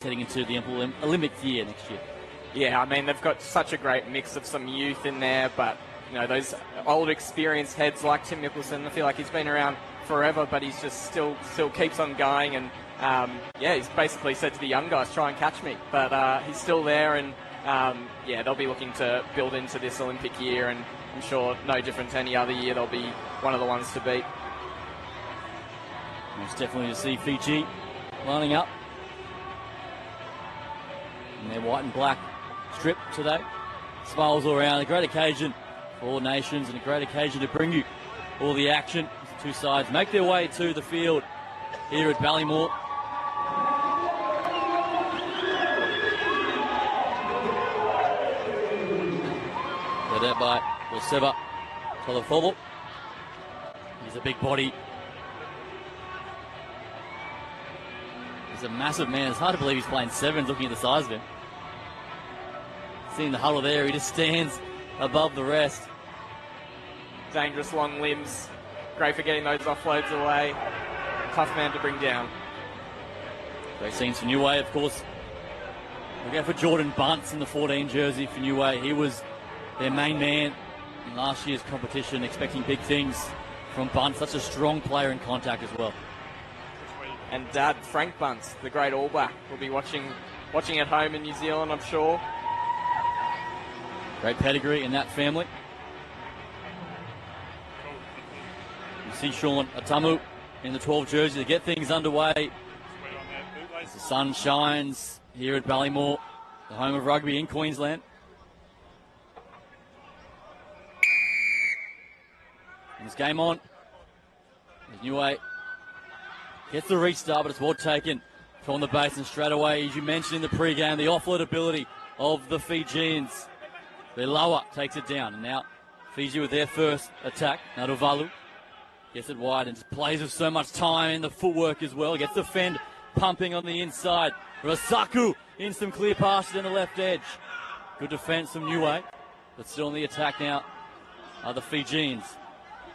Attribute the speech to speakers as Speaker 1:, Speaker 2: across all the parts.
Speaker 1: heading into the Olympic year next year.
Speaker 2: Yeah, I mean, they've got such a great mix of some youth in there, but, you know, those old experienced heads like Tim Mickelson, I feel like he's been around forever, but he's just still keeps on going. And, he's basically said to the young guys, try and catch me. But he's still there, and, they'll be looking to build into this Olympic year, and I'm sure no different to any other year, they'll be one of the ones to beat.
Speaker 1: It's definitely to see Fiji lining up in their white and black strip today. Smiles all around. A great occasion for all nations and a great occasion to bring you all the action as the two sides make their way to the field here at Ballymore. Led out by Wilseva Tolofolo. He's a big body. He's a massive man. It's hard to believe he's playing sevens looking at the size of him. Seeing the huddle there, he just stands above the rest.
Speaker 2: Dangerous long limbs. Great for getting those offloads away. Tough man to bring down.
Speaker 1: Great scenes for Niue, of course. We'll go for Jordan Bunce in the 14 jersey for Niue. He was their main man in last year's competition, expecting big things from Bunce. Such a strong player in contact as well.
Speaker 2: And Dad, Frank Bunce, the great All Black, will be watching at home in New Zealand, I'm sure.
Speaker 1: Great pedigree in that family. You see Sean Atamu in the 12 jersey to get things underway. As the sun shines here at Ballymore, the home of rugby in Queensland. And this game on. There's Niue. Gets the restart, but it's well taken from the base, and straight away, as you mentioned in the pre-game, the offload ability of the Fijians. Lower takes it down, and now Fiji with their first attack. Naruvalu gets it wide and just plays with so much time in the footwork as well. Gets the fend pumping on the inside. Rasaku in some clear passes in the left edge. Good defense from Niue, but still on the attack now are the Fijians.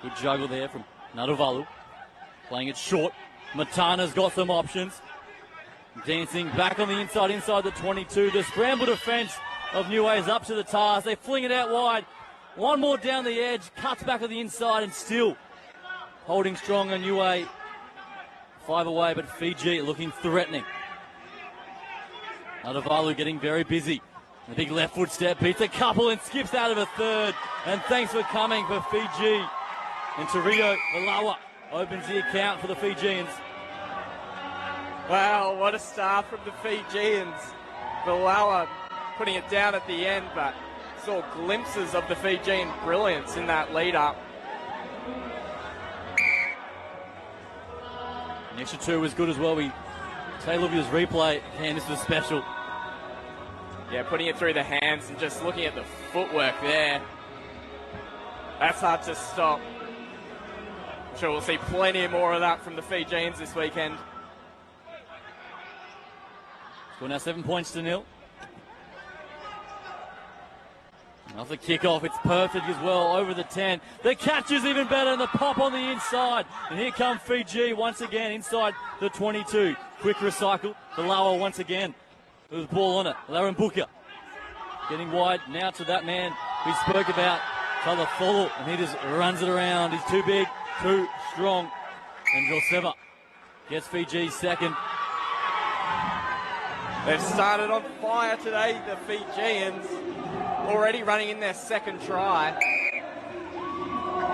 Speaker 1: Good juggle there from Naruvalu. Playing it short. Matana's got some options. Dancing back on the inside the 22. The scramble defense of Niue is up to the task. They fling it out wide. One more down the edge. Cuts back on the inside and still holding strong on Niue. 5 away, but Fiji looking threatening. Naruvalu getting very busy. The big left foot step beats a couple and skips out of a third. And thanks for coming for Fiji. And Torito Valawa opens the account for the Fijians.
Speaker 2: Wow, what a start from the Fijians. Valawa putting it down at the end, but saw glimpses of the Fijian brilliance in that lead-up.
Speaker 1: The extra 2 was good as well. We take a look at this replay, and this was special.
Speaker 2: Yeah, putting it through the hands and just looking at the footwork there. That's hard to stop. I'm sure we'll see plenty more of that from the Fijians this weekend.
Speaker 1: Score now 7 points to 0. Off the kickoff, it's perfect as well, over the 10. The catch is even better, and the pop on the inside. And here come Fiji once again inside the 22. Quick recycle. The lower once again. With the ball on it. Laren Booker getting wide now to that man we spoke about, Talafolo, and he just runs it around. He's too big, too strong. And Joseva gets Fiji's second.
Speaker 2: They've started on fire today, the Fijians. Already running in their second try.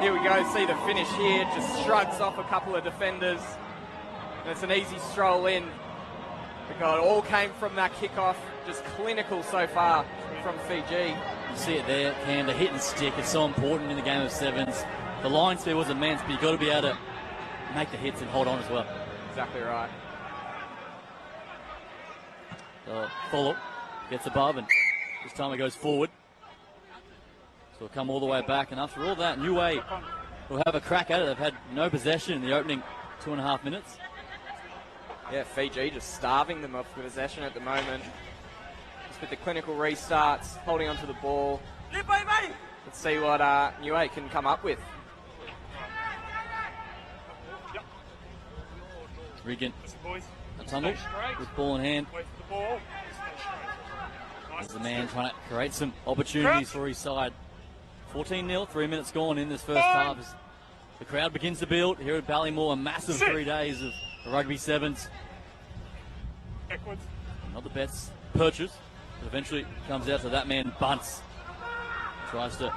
Speaker 2: Here we go, see the finish here. Just shrugs off a couple of defenders. And it's an easy stroll in. Because it all came from that kickoff. Just clinical so far from Fiji.
Speaker 1: You see it there, Cam, the hit and stick. It's so important in the game of sevens. The line speed was immense, but you've got to be able to make the hits and hold on as well.
Speaker 2: Exactly right.
Speaker 1: Follow gets above, and this time it goes forward. So it'll come all the way back, and after all that, Niue will have a crack at it. They've had no possession in the opening 2.5 minutes.
Speaker 2: Yeah, Fiji just starving them of possession at the moment. Just with the clinical restarts, holding onto the ball. Let's see what Niue can come up with.
Speaker 1: Regan Tumble with ball in hand. As the man trying to create some opportunities for his side. 14-0, 3 minutes gone in this first half. As the crowd begins to build here at Ballymore. A massive 3 days of rugby sevens. Not the best purchase, but eventually comes out to that man Bunce. Tries to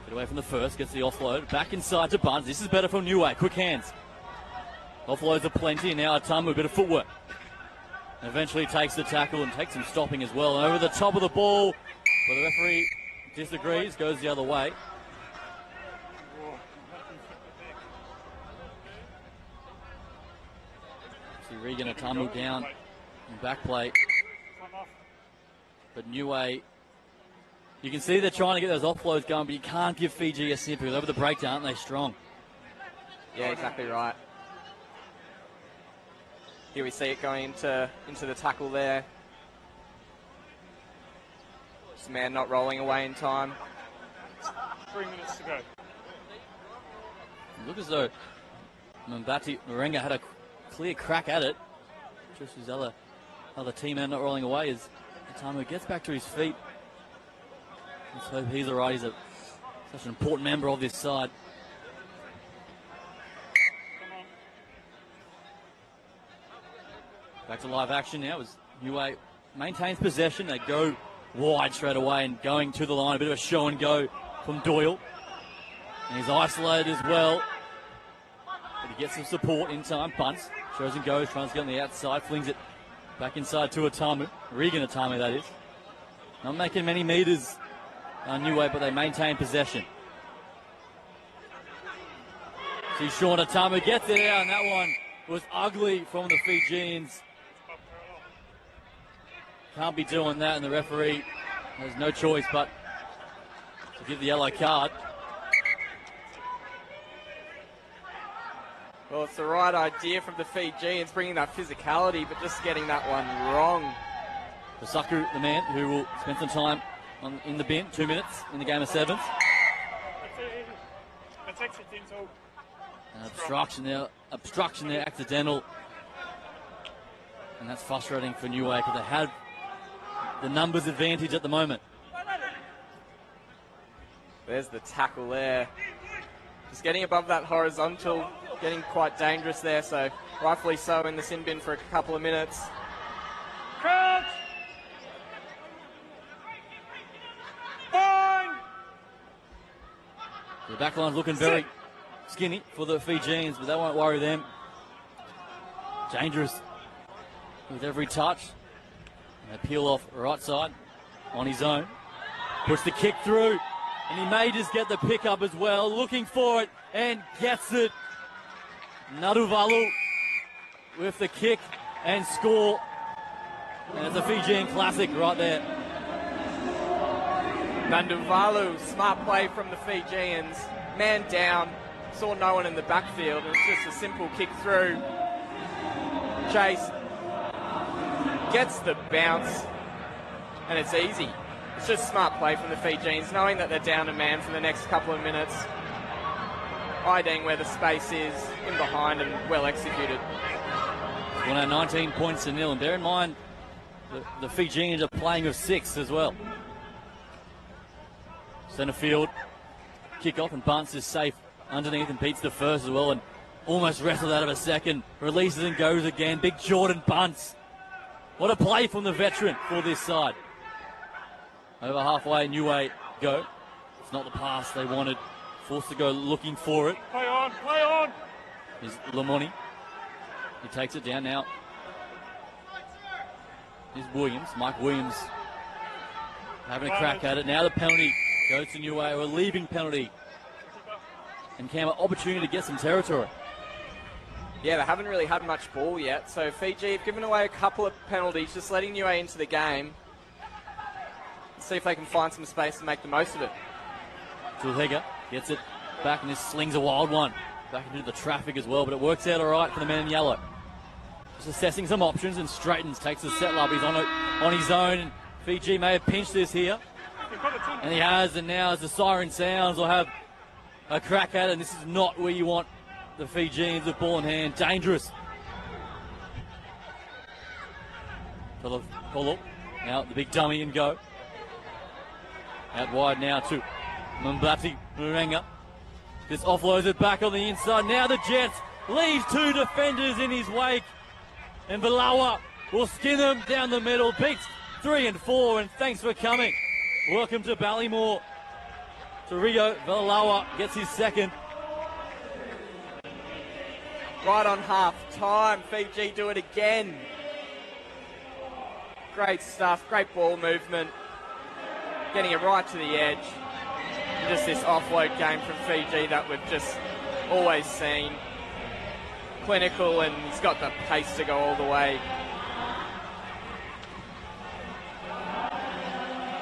Speaker 1: get away from the first, gets the offload. Back inside to Bunce. This is better from Niue. Quick hands. Offloads are plenty, and now Atamu, a bit of footwork. And eventually takes the tackle and takes some stopping as well. And over the top of the ball, but the referee disagrees, goes the other way. See Regan Atamu down in back play. But Niue, you can see they're trying to get those offloads going, but you can't give Fiji a snip because over the breakdown, aren't they strong?
Speaker 2: Yeah, exactly right. Here we see it going into the tackle there. This man not rolling away in time.
Speaker 3: 3 minutes to go.
Speaker 1: Look as though Mbati Marenga had a clear crack at it. Just his other teammate not rolling away as Atamu gets back to his feet. Let's hope he's all right. He's such an important member of this side. Back to live action now as Niue maintains possession. They go wide straight away and going to the line. A bit of a show and go from Doyle. And he's isolated as well. But he gets some support in time. Bunce shows and goes, tries to get on the outside. Flings it back inside to Atamu. Regan Atamu, that is. Not making many meters, Niue, but they maintain possession. See Sean Atamu gets it out, and that one was ugly from the Fijians. Can't be doing that, and the referee has no choice but to give the yellow card.
Speaker 2: Well, it's the right idea from the Fijians, bringing that physicality, but just getting that one wrong.
Speaker 1: Pasaku, the man who will spend some time in the bin, 2 minutes in the game of sevens. An obstruction there, accidental. And that's frustrating for Niue because they have the numbers advantage at the moment.
Speaker 2: There's the tackle there. Just getting above that horizontal, getting quite dangerous there, so rightfully so in the sin bin for a couple of minutes.
Speaker 3: Crouch! Fine!
Speaker 1: The back line's looking very skinny for the Fijians, but that won't worry them. Dangerous with every touch. And they peel off right side on his own. Puts the kick through, and he may just get the pickup as well. Looking for it, and gets it. Naruvalu with the kick and score. And it's a Fijian classic right there.
Speaker 2: Nanduvalu, smart play from the Fijians. Man down, saw no one in the backfield, and it's just a simple kick through. Chase gets the bounce, and it's easy. It's just smart play from the Fijians, knowing that they're down a man for the next couple of minutes. Iding where the space is, in behind, and well executed.
Speaker 1: Well, now 19 points to nil, and bear in mind the Fijians are playing with 6 as well. Centre field, kick off, and Bunce is safe underneath and beats the first as well, and almost wrestled out of a second. Releases and goes again. Big Jordan Bunce. What a play from the veteran for this side. Over halfway, Niue go. It's not the pass they wanted. Forced to go looking for it.
Speaker 3: Play on, play on!
Speaker 1: Is Lamoni. He takes it down now. Here's Williams, Mike Williams having a crack at it. Now the penalty goes to Niue, or a leaving penalty. And Cam, an opportunity to get some territory.
Speaker 2: Yeah, they haven't really had much ball yet, so Fiji have given away a couple of penalties, just letting Niue into the game. Let's see if they can find some space and make the most of it.
Speaker 1: Tulhega gets it back and just slings a wild one. Back into the traffic as well, but it works out all right for the man in yellow. Just assessing some options, and straightens, takes the settle up. He's on his own, and Fiji may have pinched this here. And he has, and now as the siren sounds, will have a crack at it, and this is not where you want the Fijians with ball in hand. Dangerous. For the pull-up. Now the big dummy and go. Out wide now to Mbati Murenga. This offloads it back on the inside. Now the Jets leaves two defenders in his wake. And Valawa will skin them down the middle. Beats 3 and 4. And thanks for coming. Welcome to Ballymore. Rio Valawa gets his second.
Speaker 2: Right on half time. Fiji do it again. Great stuff. Great ball movement. Getting it right to the edge. Just this offload game from Fiji that we've just always seen. Clinical, and he's got the pace to go all the way.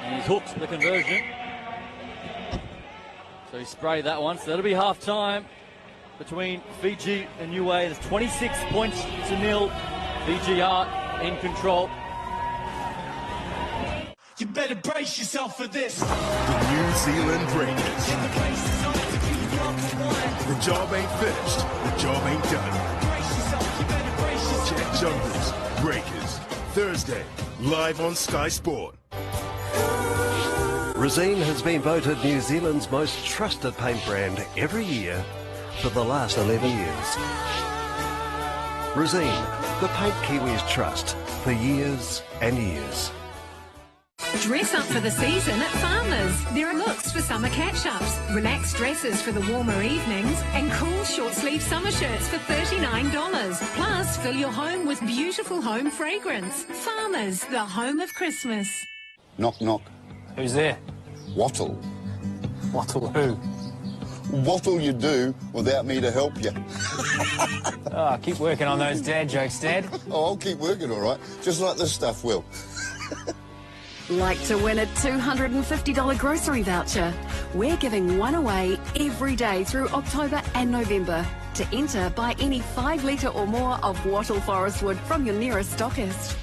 Speaker 1: And he's hooked the conversion. So he sprayed that one. So that'll be half time between Fiji and Niue. There's 26 points to nil. Fiji are in control.
Speaker 4: You better brace yourself for this.
Speaker 5: The New Zealand Breakers. The job ain't finished. The job ain't done. Check Jumpers, Breakers. Thursday, live on Sky Sport.
Speaker 6: Resene has been voted New Zealand's most trusted paint brand every year for the last 11 years. Resene, the paint Kiwis trust for years and years.
Speaker 7: Dress up for the season at Farmers. There are looks for summer catch-ups, relaxed dresses for the warmer evenings, and cool short-sleeve summer shirts for $39. Plus, fill your home with beautiful home fragrance. Farmers, the home of Christmas.
Speaker 8: Knock, knock.
Speaker 9: Who's there?
Speaker 8: Wattle.
Speaker 9: Wattle who?
Speaker 8: What'll you do without me to help you?
Speaker 9: Oh, keep working on those dad jokes, Dad.
Speaker 8: Oh, I'll keep working, all right. Just like this stuff will.
Speaker 10: Like to win a $250 grocery voucher? We're giving one away every day through October and November. To enter, buy any 5 litre or more of Wattle Forest Wood from your nearest stockist.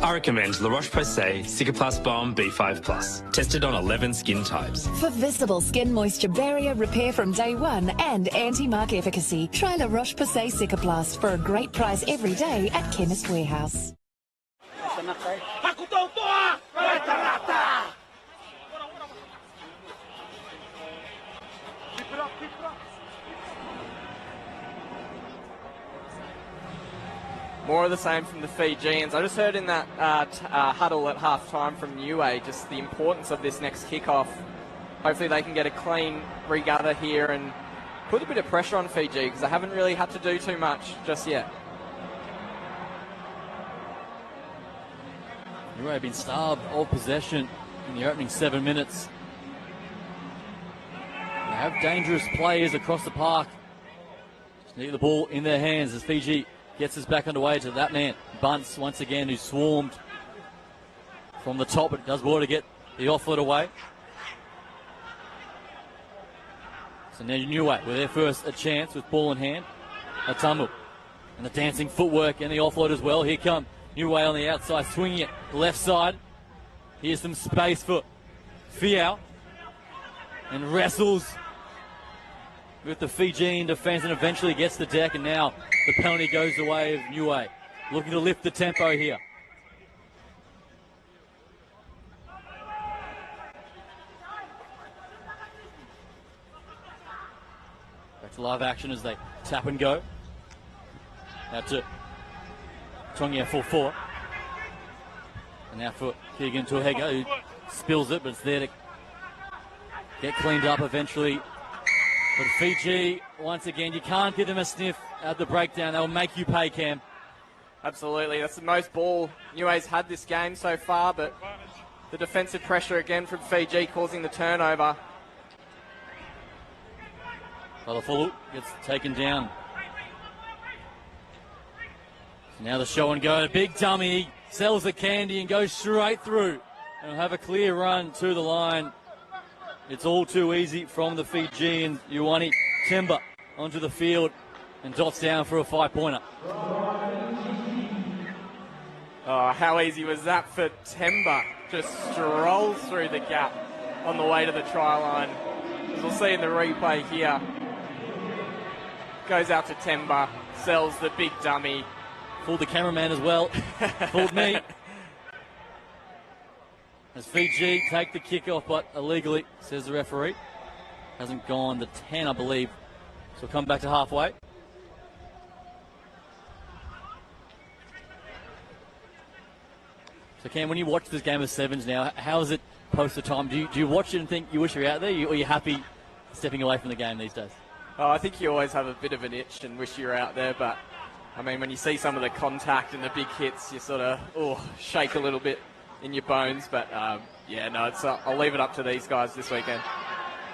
Speaker 11: I recommend La Roche-Posay Cicaplast Balm B5+, tested on 11 skin types.
Speaker 12: For visible skin moisture barrier repair from day one and anti-mark efficacy, try La Roche-Posay Cicaplast for a great price every day at Chemist Warehouse.
Speaker 2: More of the same from the Fijians. I just heard in that huddle at half-time from Niue just the importance of this next kickoff. Hopefully they can get a clean regather here and put a bit of pressure on Fiji because they haven't really had to do too much just yet.
Speaker 1: Niue have been starved of possession in the opening 7 minutes. They have dangerous players across the park. Just need the ball in their hands as Fiji gets us back underway to that man, Bunce, once again, who swarmed from the top, but does well to get the offload away. So now Niue with their first a chance with ball in hand. Atamu. And the dancing footwork and the offload as well. Here come Niue on the outside, swinging it left side. Here's some space for Fiau. And wrestles with the Fijian defence and eventually gets the deck, and now the penalty goes the way of Niue. Looking to lift the tempo here. Back to live action as they tap and go. Now to Tongia 4-4. And now for Keegan Tuhega, who spills it, but it's there to get cleaned up eventually. But Fiji, once again, you can't give them a sniff at the breakdown. They'll make you pay, Cam.
Speaker 2: Absolutely. That's the most ball Niue's had this game so far, but the defensive pressure again from Fiji causing the turnover.
Speaker 1: Palafulu gets taken down. So now the show and go. Big dummy sells the candy and goes straight through. And will have a clear run to the line. It's all too easy from the Fijians. Ioane Temba onto the field and dots down for a 5-pointer.
Speaker 2: Oh, how easy was that for Temba? Just strolls through the gap on the way to the try line. As we'll see in the replay here. Goes out to Temba, sells the big dummy.
Speaker 1: Fooled the cameraman as well. Fooled me. As Fiji take the kick-off, but illegally, says the referee. Hasn't gone to 10, I believe. So we'll come back to halfway. So Cam, when you watch this game of sevens now, how is it post the time? Do you watch it and think you wish you were out there, or are you happy stepping away from the game these days?
Speaker 2: Oh, I think you always have a bit of an itch and wish you were out there, but I mean, when you see some of the contact and the big hits, you sort of shake a little bit in your bones. But yeah, no, I'll leave it up to these guys this weekend.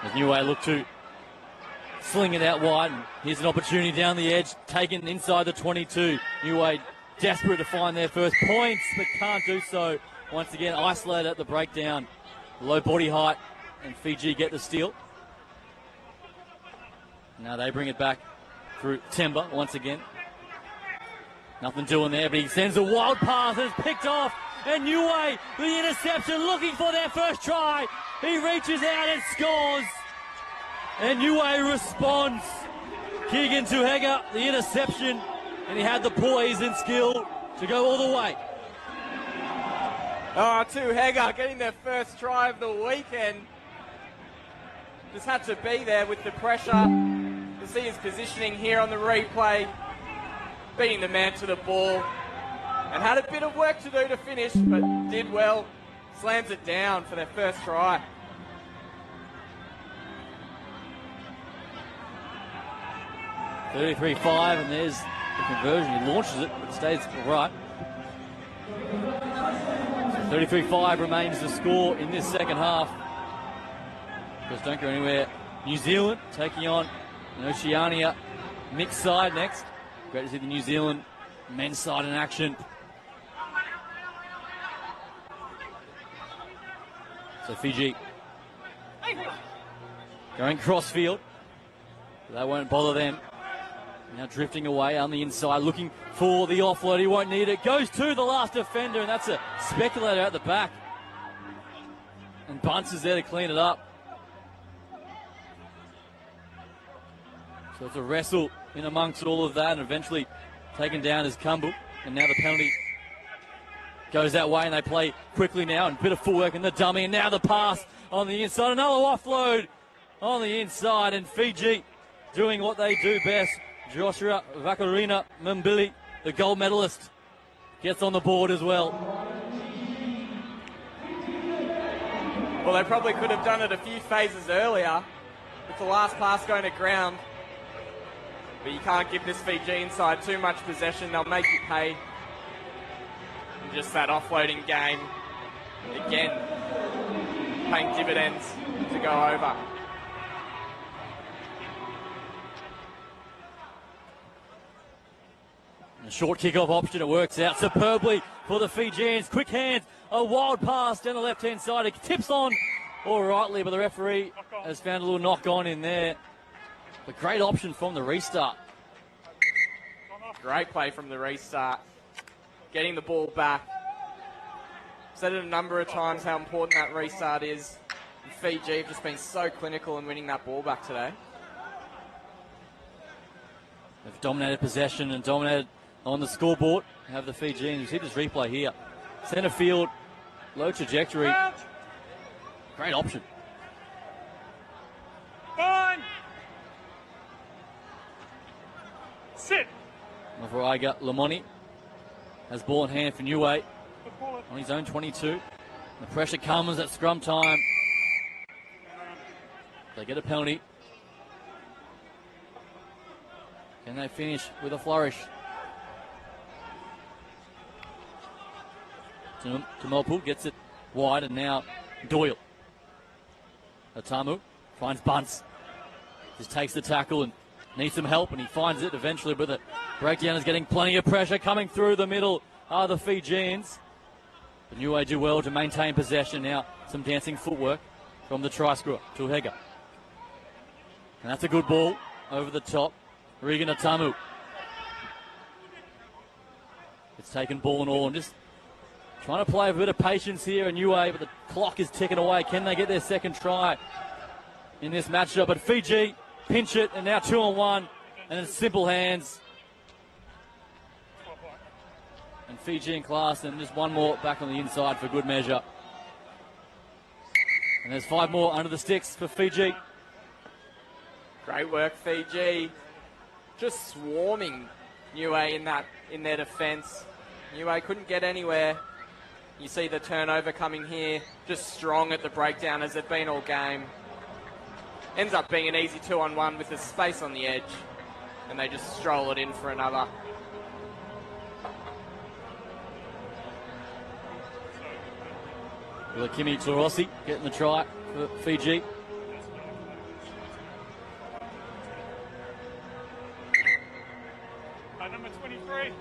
Speaker 1: As Niue look to sling it out wide, and here's an opportunity down the edge, taken inside the 22. Niue desperate to find their first points, but can't do so. Once again, isolated at the breakdown. Low body height, and Fiji get the steal. Now they bring it back through Timber once again. Nothing doing there, but he sends a wild pass and it's picked off. And Niue, the interception, looking for their first try. He reaches out and scores. And Niue responds. Keegan Tuhega, the interception. And he had the poise and skill to go all the way.
Speaker 2: Oh, Tuhega getting their first try of the weekend. Just had to be there with the pressure. You see his positioning here on the replay. Beating the man to the ball. And had a bit of work to do to finish, but did well. Slams it down for their first try.
Speaker 1: .33-5, and there's the conversion. He launches it, but stays right. So 33-5 remains the score in this second half. Because don't go anywhere. New Zealand taking on an Oceania mixed side next. Great to see the New Zealand men's side in action. So Fiji going crossfield. That won't bother them. Now drifting away on the inside, looking for the offload. He won't need it. Goes to the last defender, and that's a speculator at the back. And Bunce is there to clean it up. So it's a wrestle in amongst all of that, and eventually taken down as Kumbu. And now the penalty goes that way, and they play quickly now, and a bit of footwork in the dummy, and now the pass on the inside. Another offload on the inside, and Fiji doing what they do best. Joshua Vakarina Mbili, the gold medalist, gets on the board as well.
Speaker 2: Well, they probably could have done it a few phases earlier with the last pass going to ground. But you can't give this Fijian side too much possession. They'll make you pay. And just that offloading game, again, paying dividends to go over.
Speaker 1: A short kick-off option, it works out superbly for the Fijians. Quick hands, a wild pass down the left-hand side. It tips on all rightly, but the referee has found a little knock-on in there. A great option from the restart.
Speaker 2: Great play from the restart. Getting the ball back. Said it a number of times how important that restart is. And Fiji have just been so clinical in winning that ball back today.
Speaker 1: They've dominated possession and dominated on the scoreboard. Have the Fijians. You see this replay here. Centre field, low trajectory. Great option.
Speaker 3: Fine. Sit.
Speaker 1: For Iga Lamoni has ball in hand for Niue on his own 22. The pressure comes at scrum time. They get a penalty. Can they finish with a flourish? Tamopu gets it wide, and now Doyle. Atamu finds Bunce. Just takes the tackle and needs some help, and he finds it eventually, but the breakdown is getting plenty of pressure coming through the middle are the Fijians. But Niue do well to maintain possession. Now some dancing footwork from the try scorer, Tuhega. And that's a good ball over the top. Regan Atamu. It's taken ball and all, and just trying to play a bit of patience here in Niue, but the clock is ticking away. Can they get their second try in this matchup? But Fiji pinch it, and now 2-on-1, and it's simple hands. and Fiji in class, and just one more back on the inside for good measure. And there's 5 more under the sticks for Fiji.
Speaker 2: Great work, Fiji. Just swarming Niue in their defence. Niue couldn't get anywhere. You see the turnover coming here, just strong at the breakdown as they've been all game. Ends up being an easy 2-on-1 with the space on the edge, and they just stroll it in for another.
Speaker 1: Kimi Torossi getting the try for Fiji.
Speaker 3: Number 23.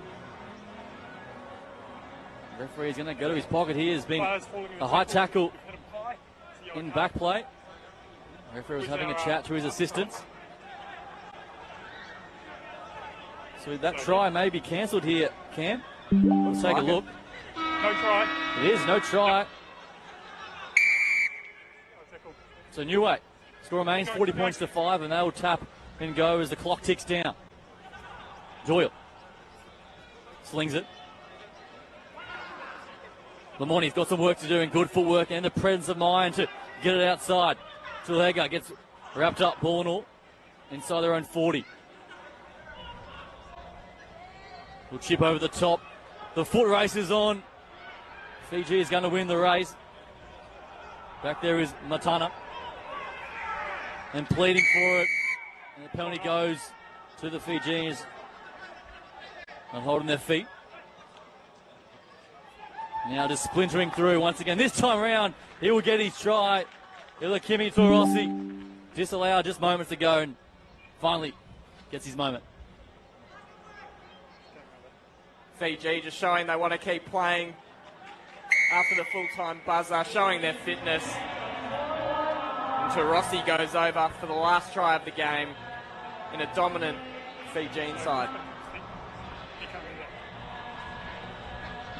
Speaker 1: Referee is going to go to his pocket here. Has been a high tackle in back play. Referee was having a chat to his assistants. So that try may be cancelled here, Cam. Let's take a look.
Speaker 3: No try.
Speaker 1: It is, no try. So Niue, score remains 40 points to 5, and they will tap and go as the clock ticks down. Doyle slings it. Lamorne's got some work to do, and good footwork and the presence of mind to get it outside. Tulega gets wrapped up, ball and all, inside their own 40. Will chip over the top. The foot race is on. Fiji is going to win the race. Back there is Matana. And pleading for it. And the penalty goes to the Fijians. Not holding their feet. Now just splintering through once again. This time around, he will get his try. Kimi Torossi disallowed just moments ago and finally gets his moment.
Speaker 2: Fiji just showing they want to keep playing after the full-time buzzer, showing their fitness. And Torossi goes over for the last try of the game in a dominant Fijian side.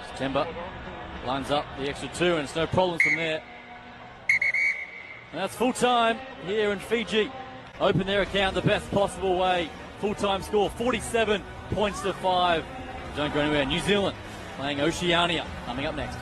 Speaker 1: September lines up the extra 2, and it's no problems from there. And that's full time here in Fiji. Open their account the best possible way. Full-time score, 47 points to 5. Don't go anywhere. New Zealand playing Oceania coming up next.